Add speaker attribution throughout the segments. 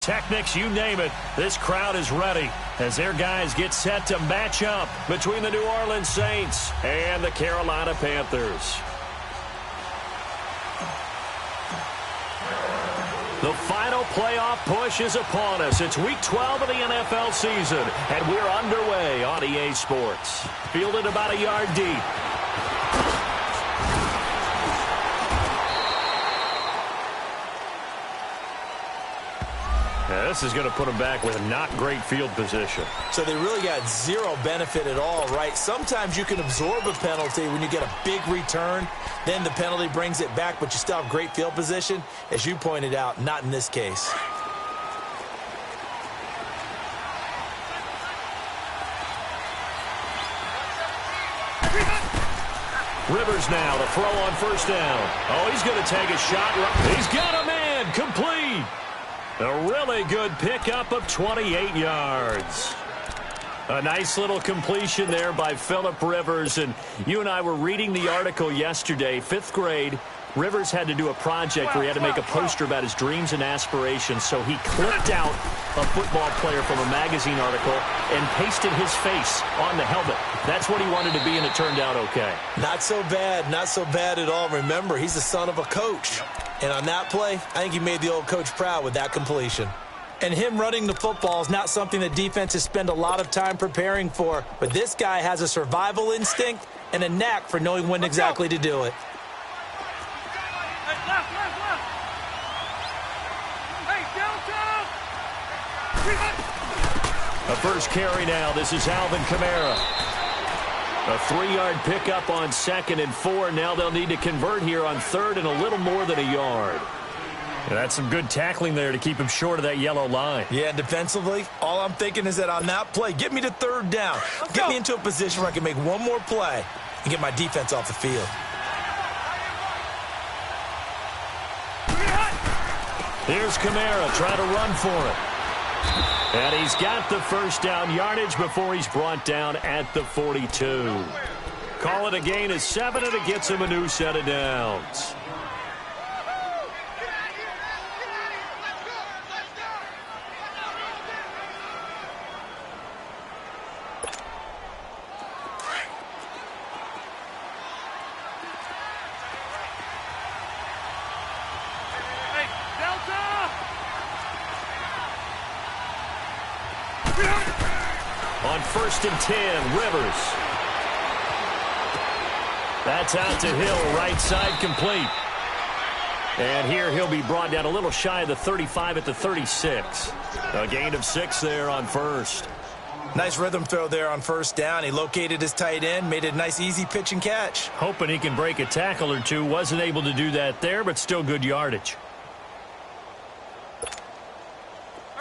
Speaker 1: pyrotechnics, you name it. This crowd is ready as their guys get set to match up between the New Orleans Saints and the Carolina Panthers. The final playoff push is upon us. It's Week 12 of the NFL season, and we're underway on EA Sports. Fielded about a yard deep. Now, this is going to put them back with not great field position.
Speaker 2: So they really got zero benefit at all, right? Sometimes you can absorb a penalty when you get a big return. Then the penalty brings it back, but you still have great field position. As you pointed out, not in this case.
Speaker 1: Rivers now to throw on first down. Oh, he's going to take a shot. He's got a man. Complete. A really good pickup of 28 yards. A nice little completion there by Phillip Rivers. And you and I were reading the article yesterday, 5th grade. Rivers had to do a project where he had to make a poster about his dreams and aspirations. So he clipped out a football player from a magazine article and pasted his face on the helmet. That's what he wanted to be, and it turned out okay.
Speaker 2: Not so bad. Not so bad at all. Remember, he's the son of a coach. And on that play, I think he made the old coach proud with that completion. And him running the football is not something that defenses spend a lot of time preparing for. But this guy has a survival instinct and a knack for knowing when exactly to do it.
Speaker 1: A first carry now. This is Alvin Kamara. A 3-yard pickup on 2nd and 4. Now they'll need to convert here on 3rd and a little more than a yard. And that's some good tackling there to keep him short of that yellow line.
Speaker 2: Yeah, defensively, all I'm thinking is that on that play, get me to 3rd down. Get me into a position where I can make one more play and get my defense off the field.
Speaker 1: Here's Kamara trying to run for it. And he's got the first down yardage before he's brought down at the 42. Call it a gain of 7, and it gets him a new set of downs. On 1st and 10, Rivers. That's out to Hill, right side complete. And here he'll be brought down a little shy of the 35 at the 36. A gain of 6 there on 1st.
Speaker 2: Nice rhythm throw there on 1st down. He located his tight end, made it a nice easy pitch and catch.
Speaker 1: Hoping he can break a tackle or two. Wasn't able to do that there, but still good yardage.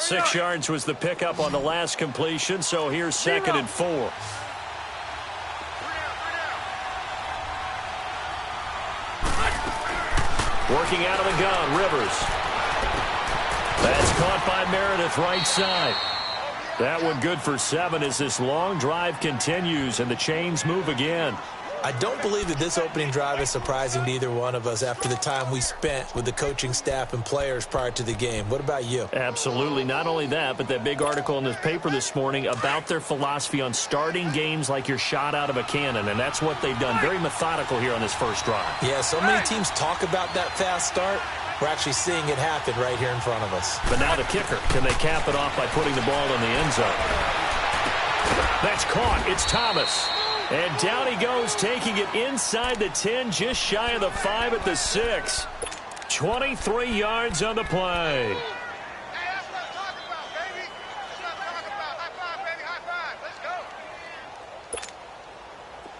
Speaker 1: 6 yards was the pickup on the last completion, so here's 2nd and 4. Working out of the gun, Rivers. That's caught by Meredith, right side. That one good for 7 as this long drive continues and the chains move again.
Speaker 2: I don't believe that this opening drive is surprising to either one of us after the time we spent with the coaching staff and players prior to the game. What about you?
Speaker 1: Absolutely. Not only that, but that big article in the paper this morning about their philosophy on starting games like you're shot out of a cannon, and that's what they've done. Very methodical here on this first drive.
Speaker 2: Yeah, so many teams talk about that fast start. We're actually seeing it happen right here in front of us.
Speaker 1: But now the kicker. Can they cap it off by putting the ball in the end zone? That's caught. It's Thomas. And down he goes, taking it inside the 10, just shy of the 5 at the 6. 23 yards on the play.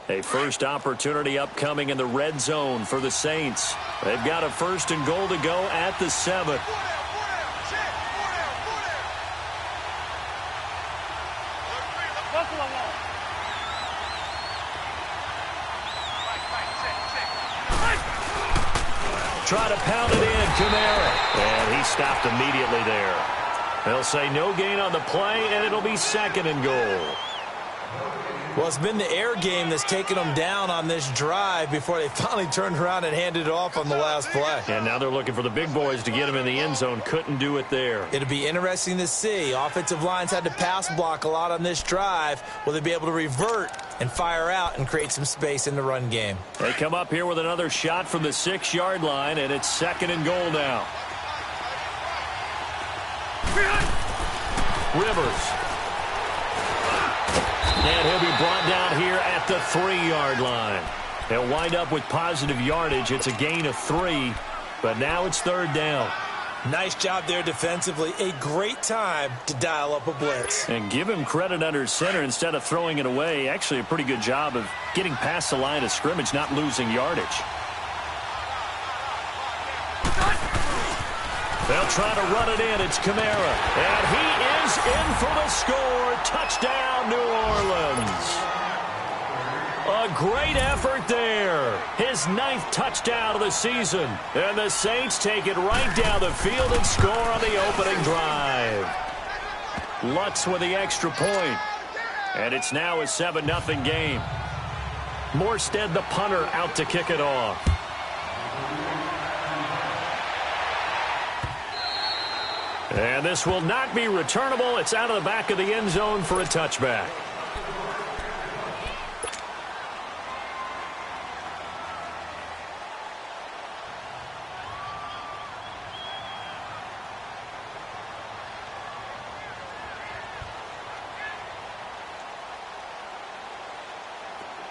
Speaker 1: A first opportunity upcoming in the red zone for the Saints. They've got a 1st and goal to go at the 7. Try to pound it in, Kamara. And he stopped immediately there. They'll say no gain on the play, and it'll be 2nd and goal.
Speaker 2: Well, it's been the air game that's taken them down on this drive before they finally turned around and handed it off on the last play.
Speaker 1: And now they're looking for the big boys to get him in the end zone. Couldn't do it there.
Speaker 2: It'll be interesting to see. Offensive lines had to pass block a lot on this drive. Will they be able to revert and fire out and create some space in the run game?
Speaker 1: They come up here with another shot from the 6-yard line, and it's 2nd and goal now. Rivers. And he'll be brought down here at the 3-yard line. They'll wind up with positive yardage. It's a gain of 3, but now it's 3rd down.
Speaker 2: Nice job there defensively. A great time to dial up a blitz.
Speaker 1: And give him credit under center instead of throwing it away. Actually a pretty good job of getting past the line of scrimmage, not losing yardage. They'll try to run it in. It's Kamara. And he is in for the score. Touchdown, New Orleans. A great effort there. His 9th touchdown of the season. And the Saints take it right down the field and score on the opening drive. Lutz with the extra point. And it's now a 7-0 game. Morstead, the punter, out to kick it off. And this will not be returnable. It's out of the back of the end zone for a touchback.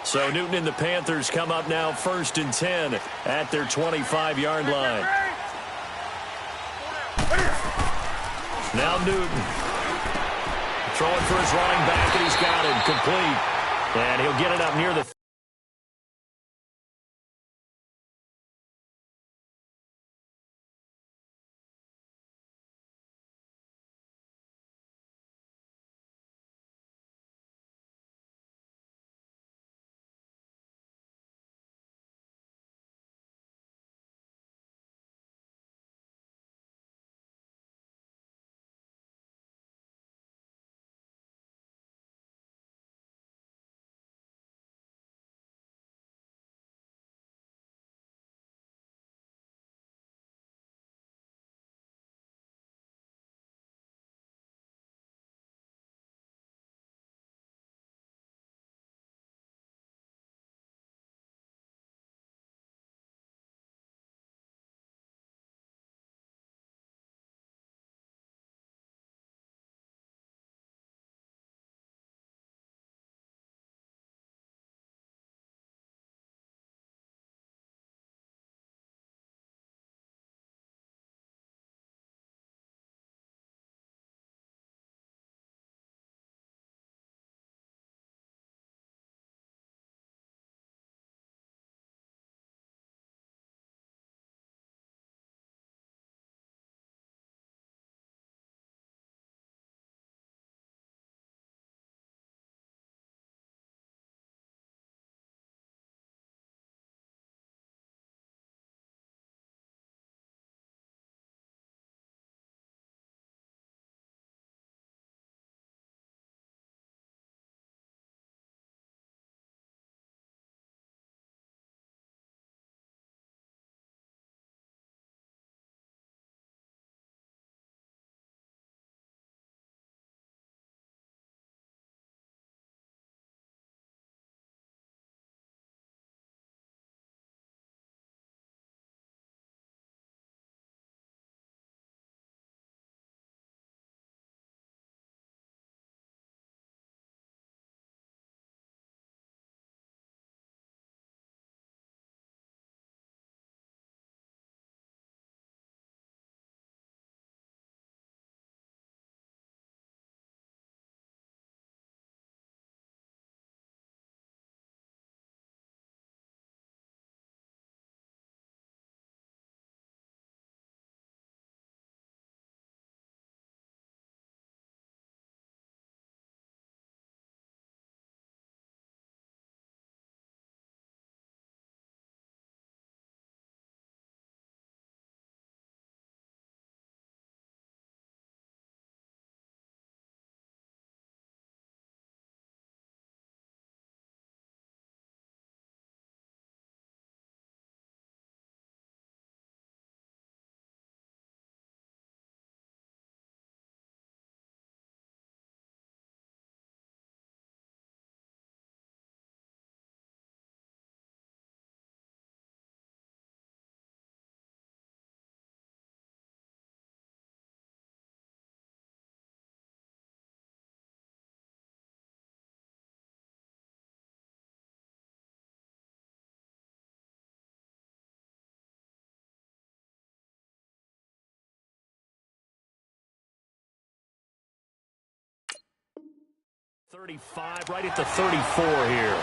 Speaker 1: So Newton and the Panthers come up now 1st and 10 at their 25-yard line. Now Newton throwing for his running back, and he's got it complete. And he'll get it up near the 35 right at the 34 here.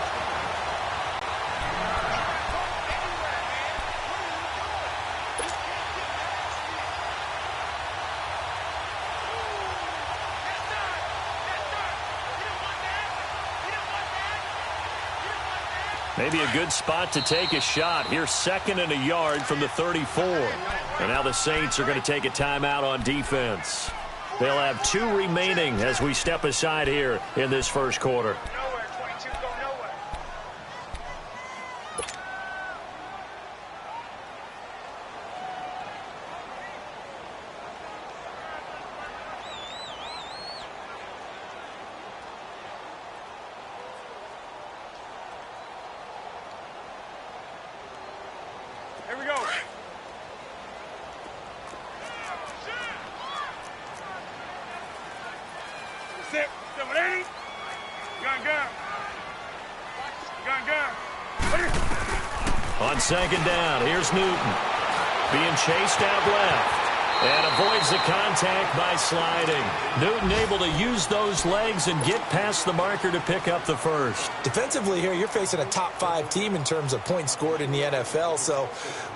Speaker 1: Maybe a good spot to take a shot. Here's 2nd and a yard from the 34. And now the Saints are going to take a timeout on defense. They'll have 2 remaining as we step aside here in this first quarter.
Speaker 3: Here we go. Sit. 780. Gun.
Speaker 1: On 2nd down, here's Newton. Being chased out left. And avoids the contact by sliding. Newton able to use those legs and get past the marker to pick up the first.
Speaker 2: Defensively here, you're facing a top 5 team in terms of points scored in the NFL. So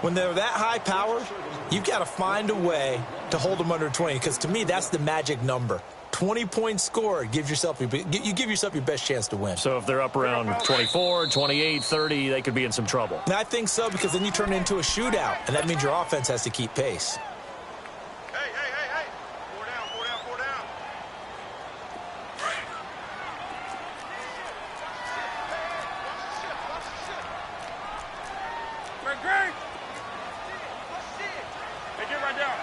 Speaker 2: when they're that high power, you've got to find a way to hold them under 20. Because to me, that's the magic number. 20 points scored, you give yourself your best chance to win.
Speaker 1: So if they're up around 24, 28, 30, they could be in some trouble.
Speaker 2: And I think so, because then you turn it into a shootout, and that means your offense has to keep pace.
Speaker 3: Hey. 4 down. Great. Hey, get right down.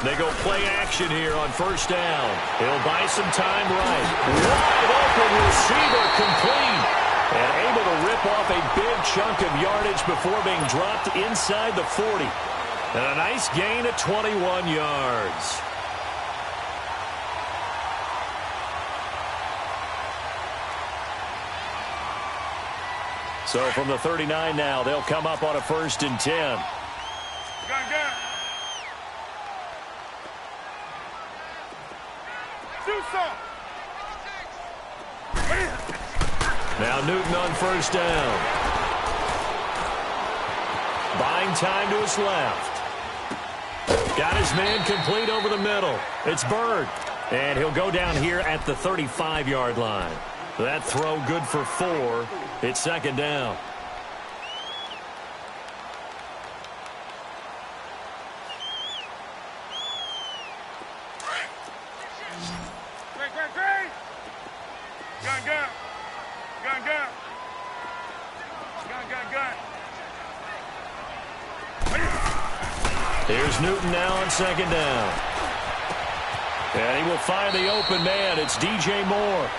Speaker 1: They go play action here on 1st down. He'll buy some time right. Wide open receiver complete. And able to rip off a big chunk of yardage before being dropped inside the 40. And a nice gain at 21 yards. So from the 39 now, they'll come up on a 1st and 10.
Speaker 3: Gun. Do something.
Speaker 1: Now Newton on 1st down. Buying time to his left. Got his man complete over the middle. It's Bird. And he'll go down here at the 35-yard line. That throw good for 4. It's 2nd down.
Speaker 3: Great. Gun.
Speaker 1: Here's Newton now on 2nd down. And he will find the open man. It's DJ Moore.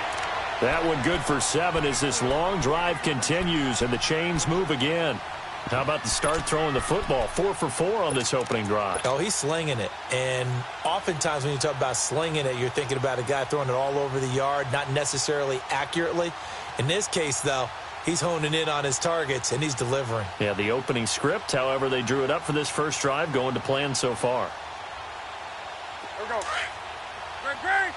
Speaker 1: That one good for 7 as this long drive continues and the chains move again. How about the start throwing the football? 4 for 4 on this opening drive.
Speaker 2: Oh, he's slinging it. And oftentimes when you talk about slinging it, you're thinking about a guy throwing it all over the yard, not necessarily accurately. In this case, though, he's honing in on his targets, and he's delivering.
Speaker 1: Yeah, the opening script, however, they drew it up for this first drive, going to plan so far.
Speaker 3: Here we go. Great.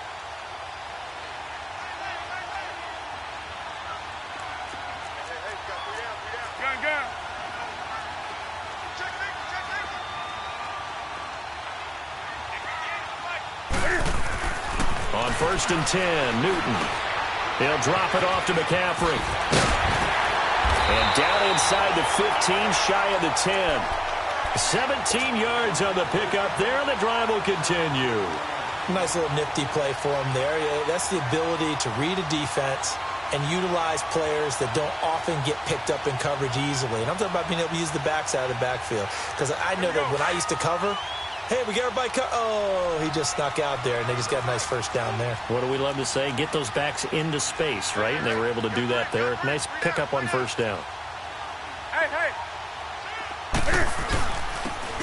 Speaker 3: Gun.
Speaker 1: On 1st and 10, Newton. He'll drop it off to McCaffrey. And down inside the 15, shy of the 10. 17 yards on the pickup there, and the drive will continue.
Speaker 2: Nice little nifty play for him there. That's the ability to read a defense and utilize players that don't often get picked up in coverage easily. And I'm talking about being able to use the backside of the backfield. Because I know that when I used to cover, hey, we got everybody oh, he just snuck out there, and they just got a nice 1st down there.
Speaker 1: What do we love to say? Get those backs into space, right? And they were able to do that there. Nice pickup on 1st down.
Speaker 3: Hey.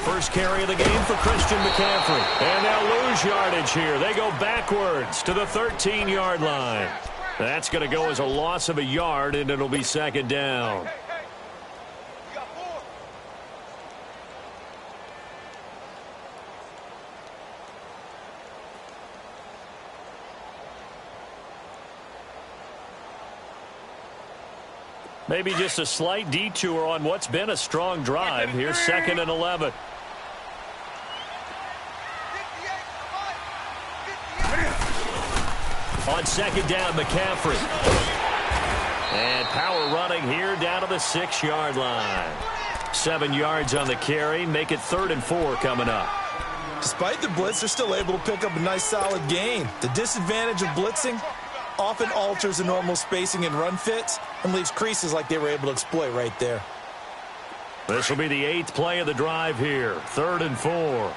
Speaker 1: First carry of the game for Christian McCaffrey. And they'll lose yardage here. They go backwards to the 13-yard line. That's going to go as a loss of a yard, and it'll be 2nd down. Maybe just a slight detour on what's been a strong drive. Here's 2nd and 11. On 2nd down, McCaffrey. And power running here down to the 6-yard line. 7 yards on the carry. Make it 3rd and 4 coming up.
Speaker 2: Despite the blitz, they're still able to pick up a nice solid gain. The disadvantage of blitzing often alters the normal spacing and run fits and leaves creases like they were able to exploit right there.
Speaker 1: This will be the 8th play of the drive here. 3rd and 4.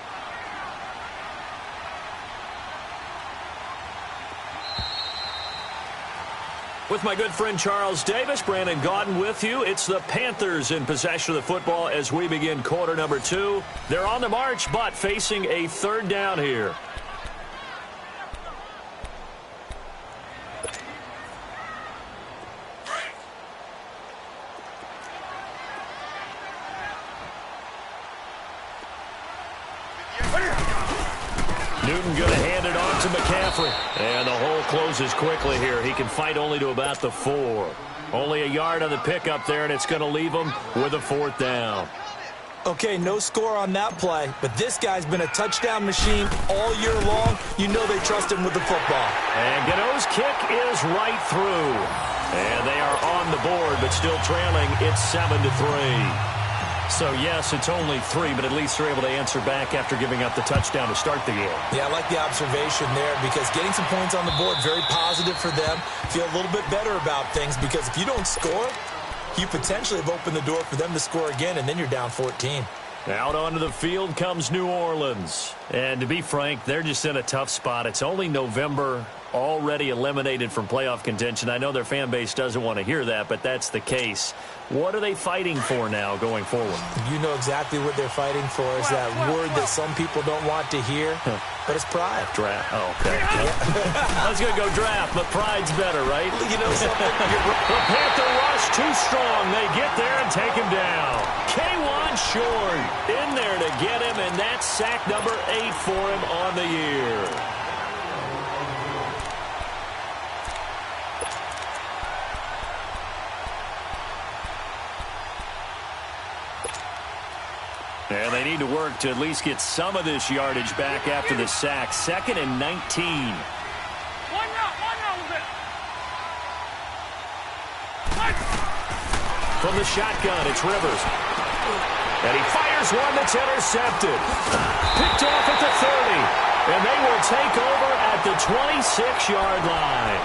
Speaker 1: With my good friend Charles Davis, Brandon Gaudin with you. It's the Panthers in possession of the football as we begin quarter number 2. They're on the march, but facing a 3rd down here. Newton going to hand it on to McCaffrey. And the hole closes quickly here. He can fight only to about the 4. Only a yard on the pickup there, and it's going to leave him with a 4th down.
Speaker 2: Okay, no score on that play, but this guy's been a touchdown machine all year long. You know they trust him with the football.
Speaker 1: And Gano's kick is right through. And they are on the board, but still trailing. It's 7-3. So, yes, it's only 3, but at least they're able to answer back after giving up the touchdown to start the game.
Speaker 2: Yeah, I like the observation there because getting some points on the board, very positive for them. Feel a little bit better about things because if you don't score, you potentially have opened the door for them to score again, and then you're down 14.
Speaker 1: Out onto the field comes New Orleans. And to be frank, they're just in a tough spot. It's only November, already eliminated from playoff contention. I know their fan base doesn't want to hear that, but that's the case. What are they fighting for now going forward?
Speaker 2: You know exactly what they're fighting for is that word that some people don't want to hear, but it's pride.
Speaker 1: Draft. Oh, okay. I was going to go draft, but pride's better, right?
Speaker 2: You know something?
Speaker 1: The Panther rush too strong. They get there and take him down. K1 Short in there to get him, and that's sack number 8 for him on the year. And they need to work to at least get some of this yardage back after the sack. 2nd and 19. From the shotgun, it's Rivers. And he fires one that's intercepted. Picked off at the 30. And they will take over at the 26-yard line.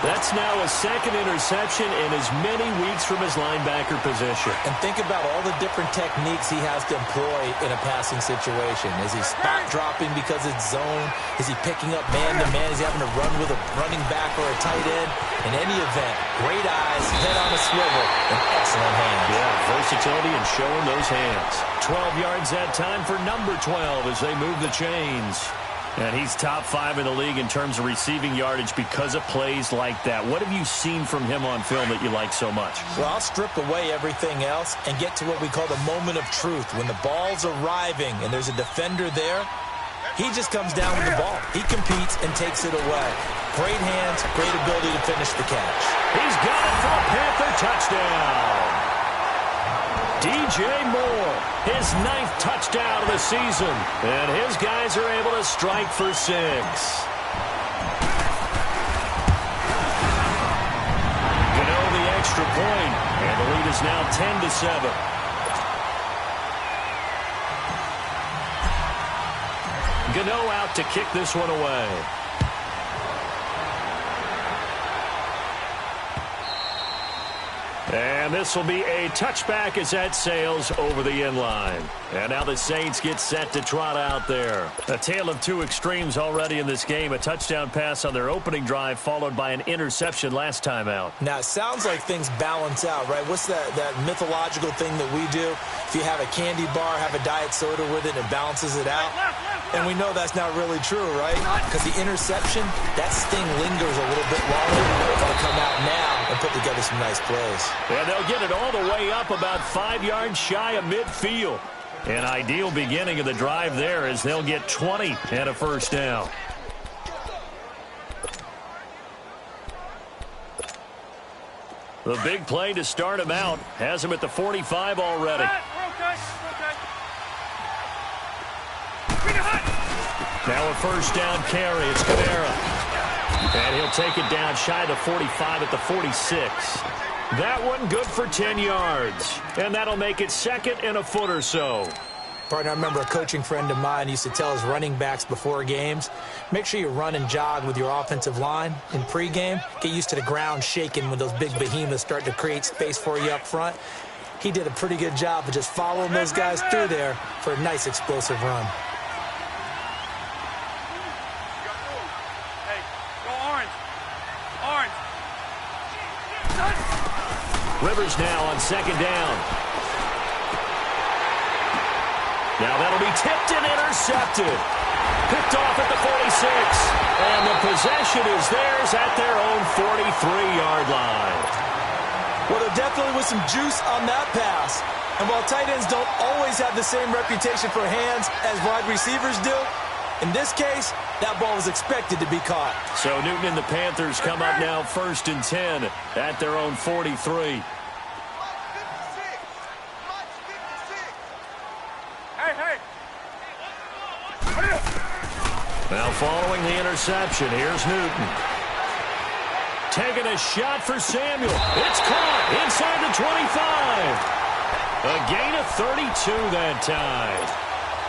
Speaker 1: That's now a 2nd interception in as many weeks from his linebacker position.
Speaker 2: And think about all the different techniques he has to employ in a passing situation. Is he spot dropping because it's zone? Is he picking up man-to-man? Is he having to run with a running back or a tight end? In any event, great eyes, head on a swivel, and excellent hands.
Speaker 1: Yeah, versatility and showing those hands. 12 yards that time for number 12 as they move the chains. And he's top 5 in the league in terms of receiving yardage because of plays like that. What have you seen from him on film that you like so much?
Speaker 2: Well, I'll strip away everything else and get to what we call the moment of truth. When the ball's arriving and there's a defender there, he just comes down with the ball. He competes and takes it away. Great hands, great ability to finish the catch.
Speaker 1: He's got it for a Panther touchdown. DJ Moore, his 9th touchdown of the season. And his guys are able to strike for 6. Gano the extra point, and the lead is now 10-7. Gano out to kick this one away. And this will be a touchback as that sails over the end line. And now the Saints get set to trot out there. A tale of 2 extremes already in this game. A touchdown pass on their opening drive followed by an interception last time out.
Speaker 2: Now, it sounds like things balance out, right? What's that mythological thing that we do? If you have a candy bar, have a diet soda with it, it balances it out. And we know that's not really true, right? Because the interception, that sting lingers a little bit longer. They'll come out now and put together some nice plays.
Speaker 1: And they'll get it all the way up about 5 yards shy of midfield. An ideal beginning of the drive there as they'll get 20 and a first down. The big play to start him out has him at the 45 already. Now a first down carry. It's Kamara. And he'll take it down shy of the 45 at the 46. That one good for 10 yards. And that'll make it second and a foot or so.
Speaker 2: Partner, I remember a coaching friend of mine used to tell his running backs before games, make sure you run and jog with your offensive line in pregame. Get used to the ground shaking when those big behemoths start to create space for you up front. He did a pretty good job of just following those guys through there for a nice explosive run.
Speaker 3: Hey, go orange. Orange.
Speaker 1: Rivers now on second down. Now that'll be tipped and intercepted. Picked off at the 46. And the possession is theirs at their own 43-yard line.
Speaker 2: Well, there definitely was some juice on that pass. And while tight ends don't always have the same reputation for hands as wide receivers do, in this case, that ball was expected to be caught.
Speaker 1: So Newton and the Panthers come up now first and 10 at their own 43. Now following the interception, here's Newton. Taking a shot for Samuel. It's caught inside the 25. A gain of 32 that time.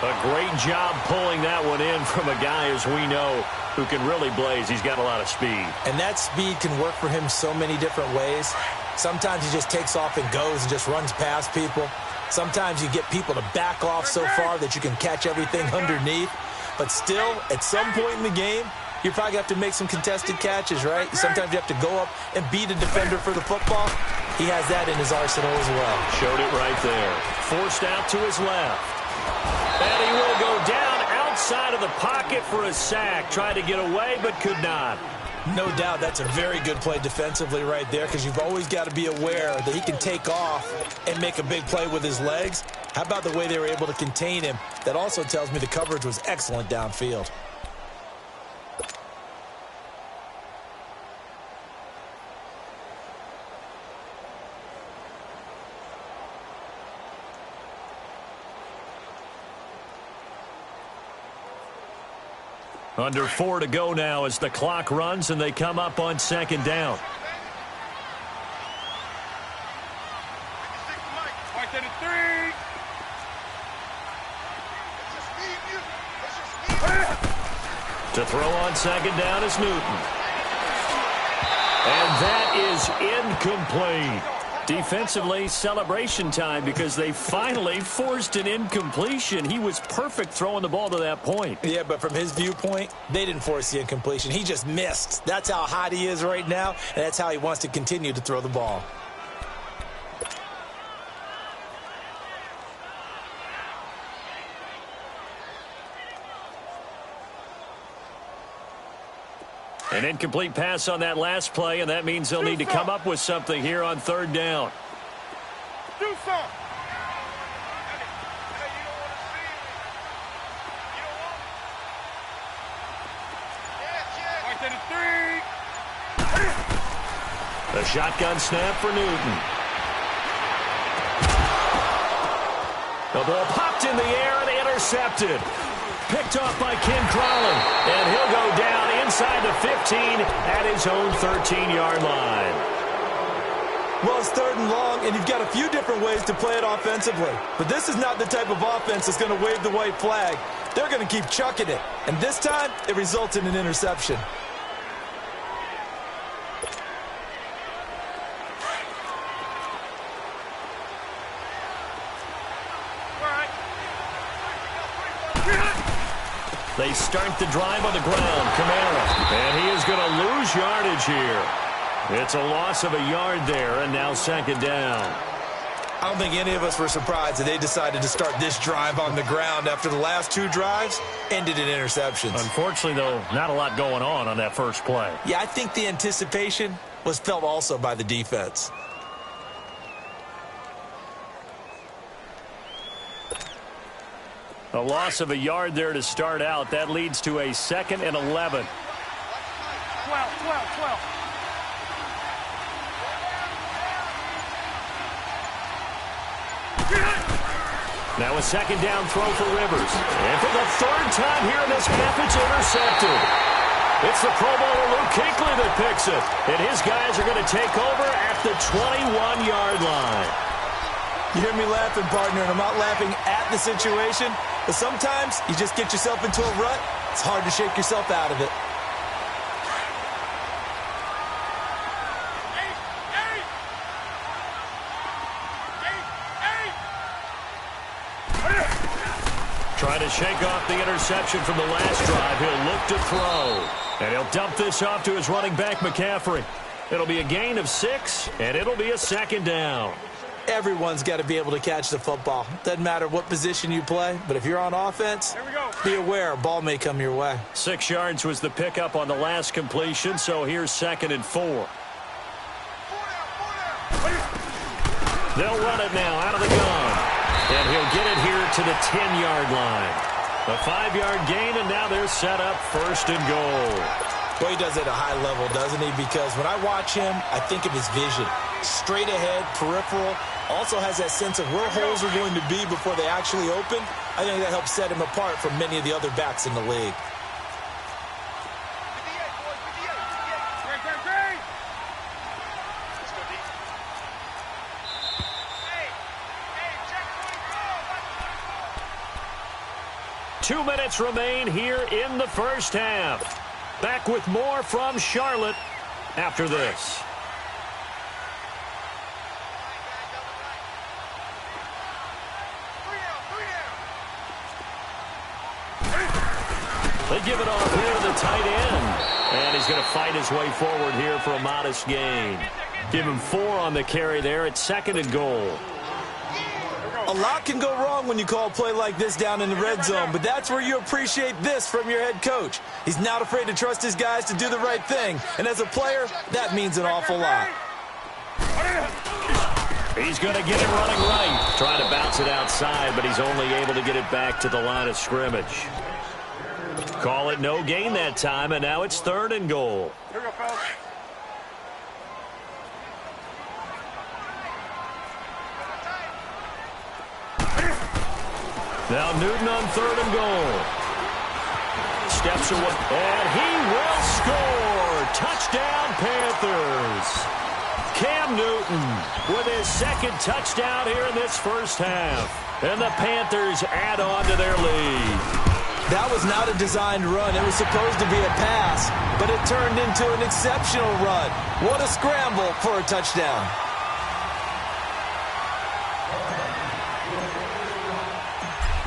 Speaker 1: A great job pulling that one in from a guy, as we know, who can really blaze. He's got a lot of speed.
Speaker 2: And that speed can work for him so many different ways. Sometimes he just takes off and goes and just runs past people. Sometimes you get people to back off so far that you can catch everything underneath. But still, at some point in the game, you probably have to make some contested catches, right? Sometimes you have to go up and beat a defender for the football. He has that in his arsenal as well.
Speaker 1: Showed it right there. Forced out to his left. And he will go down outside of the pocket for a sack. Tried to get away, but could not.
Speaker 2: No doubt that's a very good play defensively right there, because you've always got to be aware that he can take off and make a big play with his legs. How about the way they were able to contain him? That also tells me the coverage was excellent downfield.
Speaker 1: Under 4 to go now as the clock runs and they come up on second down. To throw on second down is Newton. And that is incomplete. Defensively, celebration time because they finally forced an incompletion. He was perfect throwing the ball to that point.
Speaker 2: Yeah, but from his viewpoint, they didn't force the incompletion. He just missed. That's how hot he is right now, and that's how he wants to continue to throw the ball.
Speaker 1: An incomplete pass on that last play, and that means they'll need to come up with something here on third down.
Speaker 3: Do something.
Speaker 1: The shotgun snap for Newton. The ball popped in the air and intercepted. Picked off by Ken Crowley, and he'll go down inside the 15 at his own 13-yard line.
Speaker 2: Well, it's third and long, and you've got a few different ways to play it offensively. But this is not the type of offense that's going to wave the white flag. They're going to keep chucking it. And this time, it results in an interception.
Speaker 1: They start the drive on the ground. Kamara. And he is going to lose yardage here. It's a loss of a yard there, and now second down.
Speaker 2: I don't think any of us were surprised that they decided to start this drive on the ground after the last two drives ended in interceptions.
Speaker 1: Unfortunately, though, not a lot going on that first play.
Speaker 2: Yeah, I think the anticipation was felt also by the defense.
Speaker 1: A loss of a yard there to start out. That leads to a 2nd and 11.
Speaker 3: 12.
Speaker 1: Now a second down throw for Rivers. And for the third time here in this half, it's intercepted. It's the Pro Bowler Luke Kuechly that picks it. And his guys are going to take over at the 21-yard line.
Speaker 2: You hear me laughing, partner, and I'm not laughing at the situation, but sometimes you just get yourself into a rut. It's hard to shake yourself out of it.
Speaker 1: Trying to shake off the interception from the last drive. He'll look to throw. And he'll dump this off to his running back, McCaffrey. It'll be a gain of 6, and it'll be a second down.
Speaker 2: Everyone's got to be able to catch the football. Doesn't matter what position you play, but if you're on offense, be aware a ball may come your way.
Speaker 1: 6 yards was the pickup on the last completion, so here's 2nd and 4. They'll run it now out of the gun. And he'll get it here to the 10-yard line. A 5-yard gain, and now they're set up 1st and goal.
Speaker 2: Well, he does it at a high level, doesn't he? Because when I watch him, I think of his vision. Straight ahead, peripheral, also has that sense of where holes are going to be before they actually open. I think that helps set him apart from many of the other backs in the league.
Speaker 1: Two minutes remain here in the first half. Back with more from Charlotte after this. They give it off here to the tight end. And he's going to fight his way forward here for a modest gain. Give him 4 on the carry there at 2nd and goal.
Speaker 2: A lot can go wrong when you call a play like this down in the red zone, but that's where you appreciate this from your head coach. He's not afraid to trust his guys to do the right thing, and as a player, that means an awful lot.
Speaker 1: He's going to get it running right. Trying to bounce it outside, but he's only able to get it back to the line of scrimmage. Call it no gain that time, and now it's 3rd and goal.
Speaker 3: Here we go, fellas.
Speaker 1: Now Newton on 3rd and goal. Steps away, and he will score. Touchdown, Panthers. Cam Newton with his 2nd touchdown here in this first half. And the Panthers add on to their lead.
Speaker 2: That was not a designed run. It was supposed to be a pass, but it turned into an exceptional run. What a scramble for a touchdown.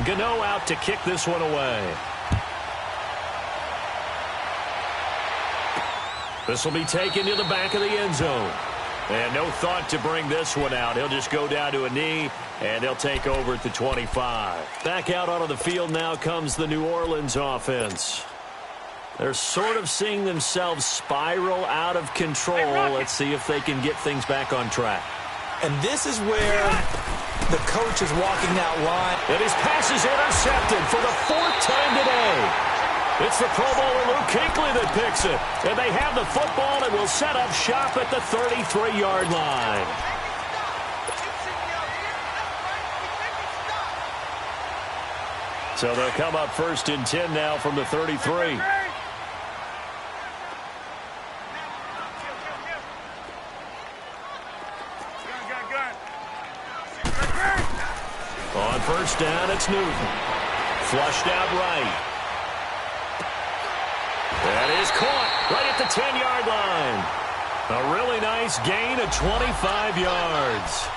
Speaker 1: Gano out to kick this one away. This will be taken to the back of the end zone. And no thought to bring this one out. He'll just go down to a knee, and they'll take over at the 25. Back out onto the field now comes the New Orleans offense. They're sort of seeing themselves spiral out of control. Let's see if they can get things back on track.
Speaker 2: And this is where the coach is walking that line.
Speaker 1: And his pass is intercepted for the 4th time today. It's the Pro Bowler Luke Kuechly that picks it. And they have the football and will set up shop at the 33-yard line. So they'll come up 1st and 10 now from the 33. On 1st down, it's Newton. Flushed out right. That is caught right at the 10-yard line. A really nice gain of 25 yards.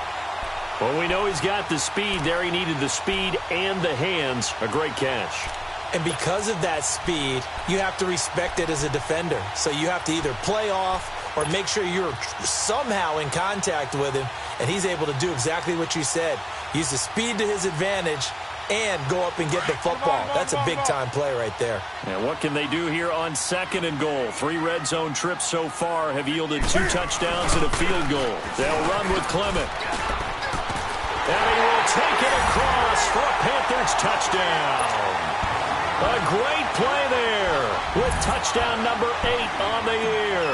Speaker 1: Well, we know he's got the speed there. He needed the speed and the hands. A great catch.
Speaker 2: And because of that speed, you have to respect it as a defender. So you have to either play off or make sure you're somehow in contact with him, and he's able to do exactly what you said. Use the speed to his advantage and go up and get the football. That's a big-time play right there.
Speaker 1: And what can they do here on 2nd and goal? 3 red zone trips so far have yielded 2 touchdowns and a field goal. They'll run with Clement. And he will take it across for a Panthers touchdown. A great play there with touchdown number 8 on the year.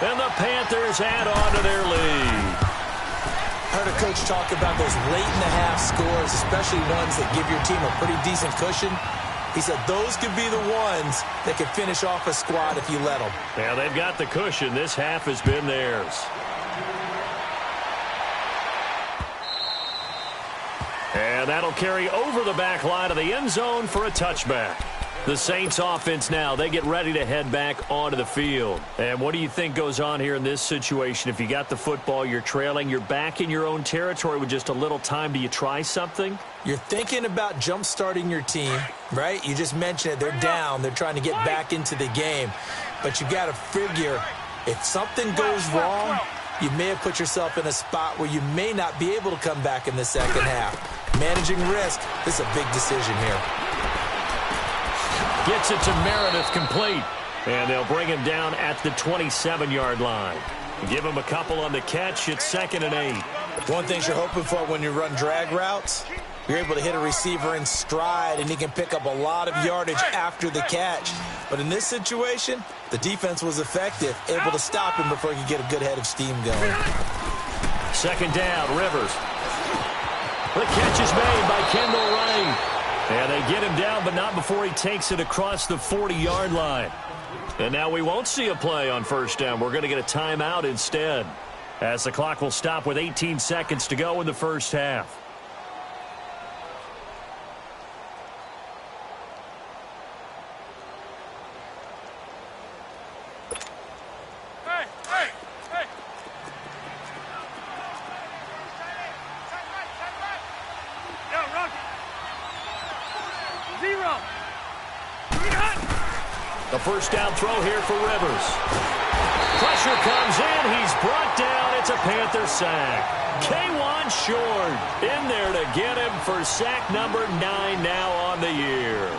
Speaker 1: And the Panthers add on to their lead.
Speaker 2: I heard a coach talk about those late-in-the-half scores, especially ones that give your team a pretty decent cushion. He said those could be the ones that could finish off a squad if you let them.
Speaker 1: Yeah, they've got the cushion. This half has been theirs. And that'll carry over the back line of the end zone for a touchback. The Saints offense now, they get ready to head back onto the field. And what do you think goes on here in this situation? If you got the football, you're trailing, you're back in your own territory with just a little time. Do you try something?
Speaker 2: You're thinking about jump-starting your team, right? You just mentioned it. They're down. They're trying to get back into the game. But you got to figure if something goes wrong, you may have put yourself in a spot where you may not be able to come back in the second half. Managing risk, this is a big decision here.
Speaker 1: Gets it to Meredith, complete. And they'll bring him down at the 27-yard line. Give him a couple on the catch. It's 2nd and 8.
Speaker 2: One thing you're hoping for when you run drag routes, you're able to hit a receiver in stride, and he can pick up a lot of yardage after the catch. But in this situation, the defense was effective, able to stop him before he could get a good head of steam going.
Speaker 1: 2nd down, Rivers. The catch is made by Kendall Wright. And they get him down, but not before he takes it across the 40-yard line. And now we won't see a play on 1st down. We're going to get a timeout instead, as the clock will stop with 18 seconds to go in the first half. The 1st down throw here for Rivers. Pressure comes in. He's brought down. It's a Panther sack. K1 Short in there to get him for sack number 9 now on the year.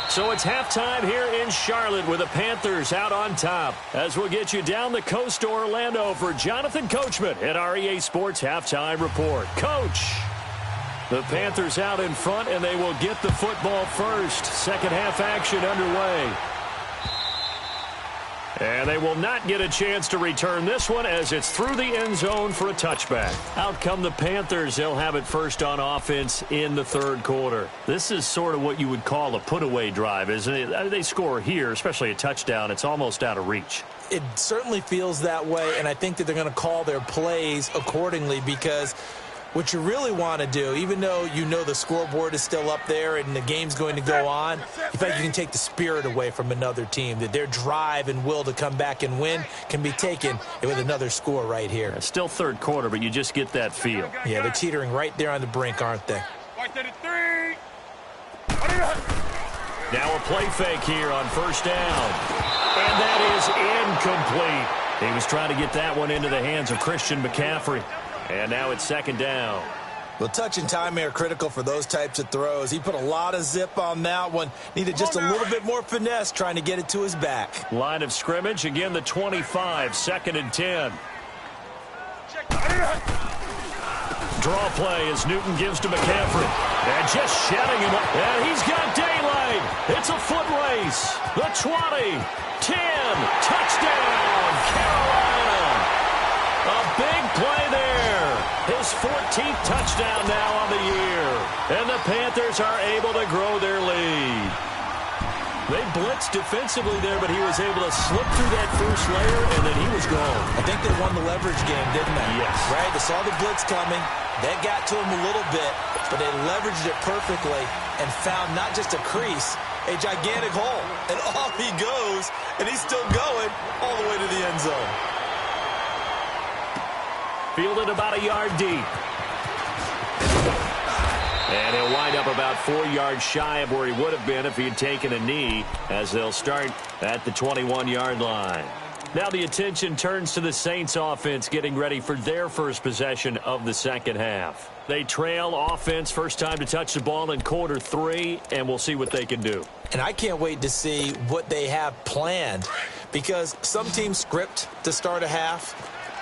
Speaker 1: So it's halftime here in Charlotte with the Panthers out on top. As we'll get you down the coast to Orlando for Jonathan Coachman at our EA Sports Halftime Report. Coach. The Panthers out in front, and they will get the football first. Second half action underway. And they will not get a chance to return this one as it's through the end zone for a touchback. Out come the Panthers. They'll have it first on offense in the 3rd quarter. This is sort of what you would call a put-away drive, isn't it? They score here, especially a touchdown. It's almost out of reach.
Speaker 2: It certainly feels that way, and I think that they're going to call their plays accordingly because what you really want to do, even though you know the scoreboard is still up there and the game's going to go on, in fact, you can take the spirit away from another team, that their drive and will to come back and win can be taken with another score right here.
Speaker 1: It's still 3rd quarter, but you just get that feel.
Speaker 2: Yeah, they're teetering right there on the brink, aren't they?
Speaker 1: Now a play fake here on 1st down. And that is incomplete. He was trying to get that one into the hands of Christian McCaffrey. And now it's 2nd down.
Speaker 2: Well, touch and time are critical for those types of throws. He put a lot of zip on that one. Needed just a little bit more finesse trying to get it to his back.
Speaker 1: Line of scrimmage, again the 25, 2nd and 10. Draw play as Newton gives to McCaffrey. And just shutting him up. And he's got daylight. It's a foot race. The 20, 10, touchdown, Carolina. A big play there. His 14th touchdown now on the year. And the Panthers are able to grow their lead. They blitzed defensively there, but he was able to slip through that first layer, and then he was gone.
Speaker 2: I think they won the leverage game, didn't they?
Speaker 1: Yes.
Speaker 2: Right? They saw the blitz coming. That got to him a little bit, but they leveraged it perfectly and found not just a crease, a gigantic hole. And off he goes, and he's still going all the way to the end zone.
Speaker 1: Fielded about a yard deep. And he'll wind up about 4 yards shy of where he would have been if he had taken a knee, as they'll start at the 21-yard line. Now the attention turns to the Saints offense getting ready for their first possession of the second half. They trail offense, first time to touch the ball in quarter 3, and we'll see what they can do.
Speaker 2: And I can't wait to see what they have planned, because some teams script to start a half.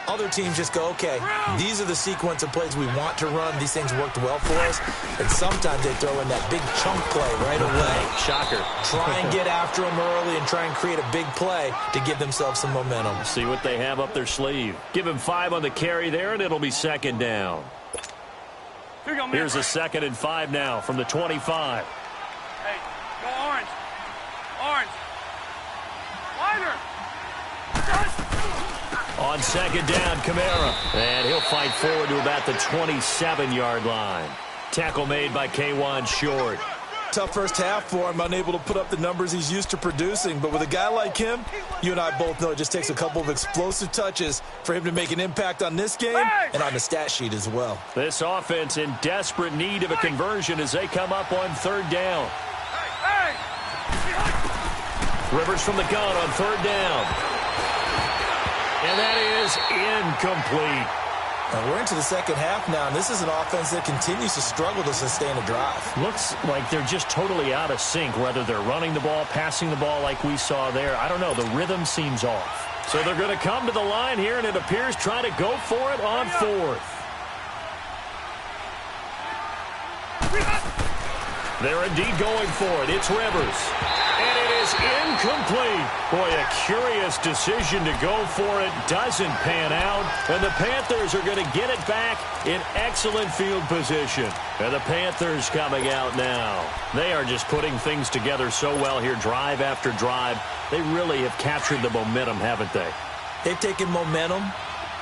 Speaker 2: Other teams just go, okay, these are the sequence of plays we want to run. These things worked well for us. And sometimes they throw in that big chunk play right away.
Speaker 1: Shocker.
Speaker 2: Try and get after them early and try and create a big play to give themselves some momentum.
Speaker 1: See what they have up their sleeve. Give him 5 on the carry there, and it'll be second down. Here's a 2nd and 5 now from the 25.
Speaker 3: Hey, go orange. Orange. Wider.
Speaker 1: On 2nd down, Kamara. And he'll fight forward to about the 27-yard line. Tackle made by K1 Short.
Speaker 2: Tough first half for him, unable to put up the numbers he's used to producing. But with a guy like him, you and I both know it just takes a couple of explosive touches for him to make an impact on this game and on the stat sheet as well.
Speaker 1: This offense in desperate need of a conversion as they come up on 3rd down. Rivers from the gun on 3rd down. And that is incomplete.
Speaker 2: And we're into the second half now, and this is an offense that continues to struggle to sustain a drive.
Speaker 1: Looks like they're just totally out of sync, whether they're running the ball, passing the ball like we saw there. I don't know. The rhythm seems off. So they're going to come to the line here, and it appears try to go for it on 4th. They're indeed going for it. It's Rivers. And it is incomplete. Boy, a curious decision to go for it. Doesn't pan out. And the Panthers are going to get it back in excellent field position. And the Panthers coming out now. They are just putting things together so well here, drive after drive. They really have captured the momentum, haven't they?
Speaker 2: They've taken momentum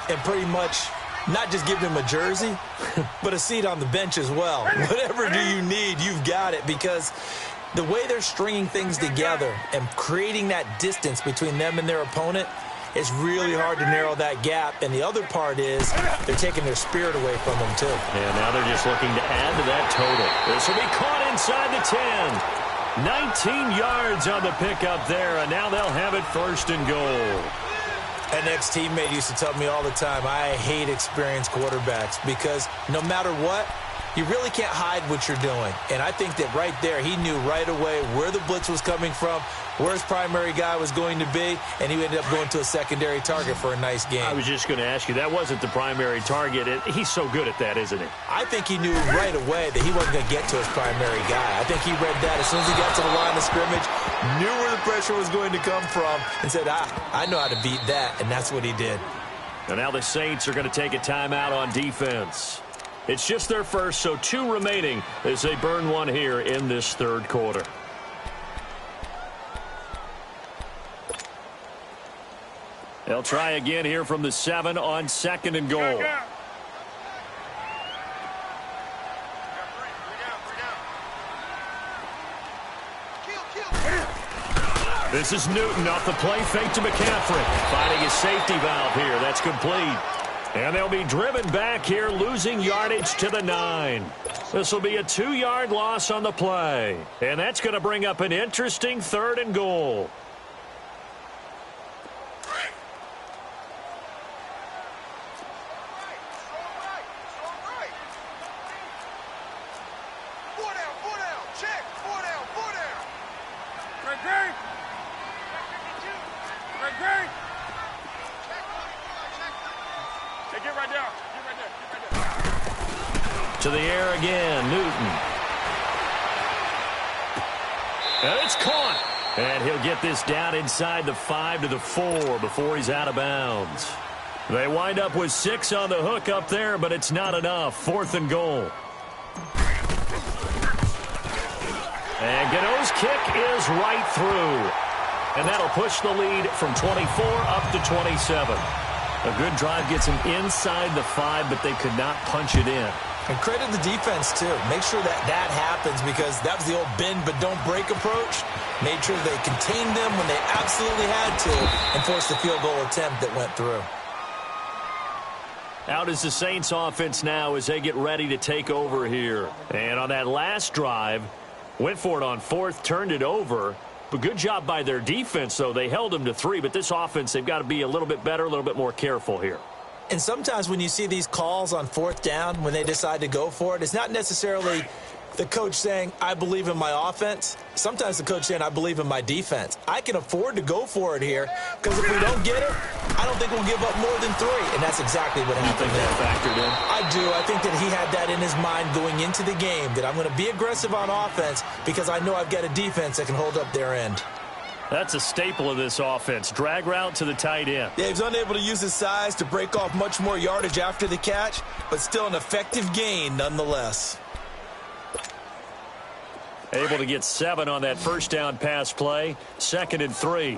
Speaker 2: and pretty much not just give him a jersey, but a seat on the bench as well. Whatever do you need, you've got it, because the way they're stringing things together and creating that distance between them and their opponent, it's really hard to narrow that gap. And the other part is they're taking their spirit away from them, too.
Speaker 1: And now they're just looking to add to that total. This will be caught inside the 10. 19 yards on the pickup there, and now they'll have it 1st and goal.
Speaker 2: An ex-teammate used to tell me all the time, I hate experienced quarterbacks because no matter what, you really can't hide what you're doing. And I think that right there, he knew right away where the blitz was coming from, where his primary guy was going to be, and he ended up going to a secondary target for a nice game.
Speaker 1: I was just going to ask you, that wasn't the primary target. He's so good at that, isn't he?
Speaker 2: I think he knew right away that he wasn't going to get to his primary guy. I think he read that as soon as he got to the line of scrimmage, knew where the pressure was going to come from, and said, I know how to beat that, and that's what he did.
Speaker 1: And now the Saints are going to take a timeout on defense. It's just their first, so 2 remaining as they burn one here in this 3rd quarter. They'll try again here from the 7 on 2nd and goal. This is Newton off the play fake to McCaffrey. Finding his safety valve here. That's complete. And they'll be driven back here, losing yardage to the 9. This will be a 2-yard loss on the play. And that's going to bring up an interesting 3rd and goal. To the air again, Newton. And it's caught. And he'll get this down inside the 5 to the 4 before he's out of bounds. They wind up with 6 on the hook up there, but it's not enough. 4th and goal. And Gano's kick is right through. And that'll push the lead from 24 up to 27. A good drive gets him inside the 5, but they could not punch it in.
Speaker 2: And credit the defense, too. Make sure that that happens because that was the old bend but don't break approach. Made sure they contained them when they absolutely had to and forced the field goal attempt that went through.
Speaker 1: Out is the Saints offense now as they get ready to take over here. And on that last drive, went for it on 4th, turned it over. But good job by their defense, though. They held them to 3, but this offense, they've got to be a little bit better, a little bit more careful here.
Speaker 2: And sometimes when you see these calls on 4th down, when they decide to go for it, it's not necessarily The coach saying, I believe in my offense. Sometimes the coach saying, I believe in my defense. I can afford to go for it here because if we don't get it, I don't think we'll give up more than 3. And that's exactly what happened.
Speaker 1: You think that factored in?
Speaker 2: I do. I think that he had that in his mind going into the game, that I'm going to be aggressive on offense because I know I've got a defense that can hold up their end.
Speaker 1: That's a staple of this offense. Drag route to the tight end.
Speaker 2: Yeah, he's unable to use his size to break off much more yardage after the catch, but still an effective gain nonetheless.
Speaker 1: Able to get 7 on that first down pass play. 2nd and 3.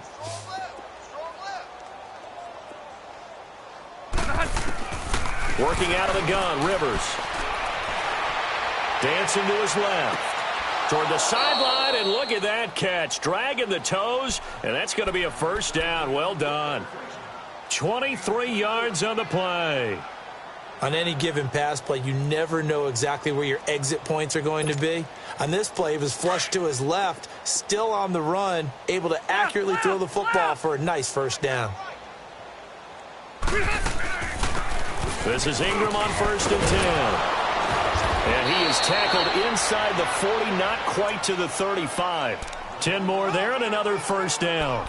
Speaker 1: Working out of the gun, Rivers. Dancing to his left. Toward the sideline, and look at that catch. Dragging the toes, and that's going to be a first down. Well done. 23 yards on the play.
Speaker 2: On any given pass play, you never know exactly where your exit points are going to be. On this play, he was flushed to his left, still on the run, able to accurately throw the football for a nice first down.
Speaker 1: This is Ingram on 1st and 10. And he is tackled inside the 40, not quite to the 35. 10 more there and another first down.